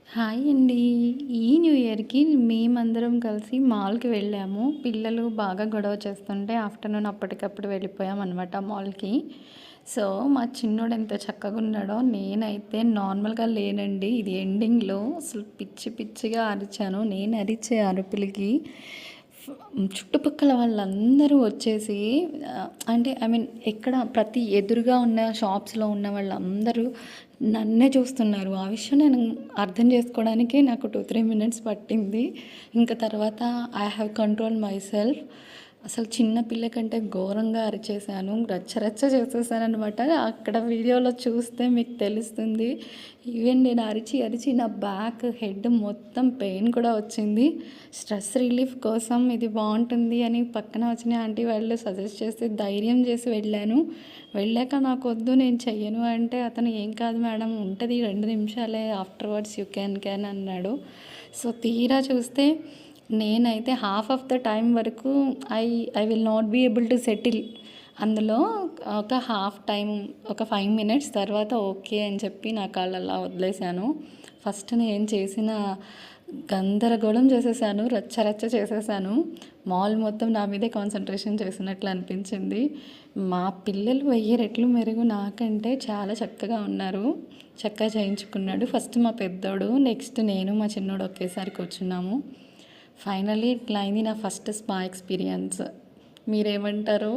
Hi అండి. ఈ new ఇయర్‌కి మేమందరం కలిసి మాల్‌కి వెళ్ళాము. పిల్లలు బాగా గొడవ చేస్తుంటే ఆఫ్టర్‌నూన్ అప్పటికప్పుడు వెళ్ళిపోయామనమాట మాల్‌కి. సో, మా చిన్నోడు ఎంత చక్కగున్నాడో, నేనైతే నార్మల్‌గా లేనండి. ఇది ఎండింగ్‌లో అసలు పిచ్చి పిచ్చిగా అరిచాను. నేను అరిచే అరుపులకి చుట్టుపక్కల వాళ్ళందరూ వచ్చేసి అంటే ఐ మీన్ ఎక్కడ ప్రతి ఎదురుగా ఉన్న షాప్స్‌లో ఉన్న వాళ్ళందరూ నన్నే చూస్తున్నారు. ఆ విషయం నేను అర్థం చేసుకోవడానికే నాకు 2, 3 మినిట్స్ పట్టింది. ఇంక తర్వాత I have control my self. అసలు చిన్న పిల్ల కంటే ఘోరంగా అరిచేశాను. రచ్చ రచ్చ చేసేసాననమాట. అక్కడ వీడియోలో చూస్తే మీకు తెలుస్తుంది. ఈవెన్ నేను అరిచి అరిచి నా బ్యాక్, హెడ్ మొత్తం పెయిన్ కూడా వచ్చింది. స్ట్రెస్ రిలీఫ్ కోసం ఇది బాగుంటుంది అని పక్కన వచ్చిన ఆంటీ వాళ్ళు సజెస్ట్ చేసి ధైర్యం చేసి వెళ్ళాను. వెళ్ళాక నాకొద్దు నేను చెయ్యను అంటే అతను ఏం కాదు మేడం ఉంటుంది 2 నిమిషాలే ఆఫ్టర్వర్డ్స్ యూ క్యాన్ అన్నాడు. సో తీరా చూస్తే నేనైతే హాఫ్ ఆఫ్ ద టైం వరకు I I will not be able to settle. అందులో ఒక హాఫ్ టైం ఒక 5 మినిట్స్ తర్వాత ఓకే అని చెప్పి నా కాళ్ళలా వదిలేశాను. ఫస్ట్ నేను చేసిన గందరగోళం చేసేసాను, రచ్చ రచ్చ చేసేసాను. మాల్ మొత్తం నా మీదే కాన్సన్ట్రేషన్ చేసినట్లు అనిపించింది. మా పిల్లలు 1000 రెట్లు మెరుగు నాకంటే చాలా చక్కగా ఉన్నారు. చక్కగా చేయించుకున్నాడు. ఫస్ట్ మా పెద్దోడు, నెక్స్ట్ నేను మా చిన్నోడు ఒకేసారి కూర్చున్నాము. ఫైనల్లీ ఇట్లా అయింది నా ఫస్ట్ స్పా ఎక్స్పీరియన్స్. మీరేమంటారు?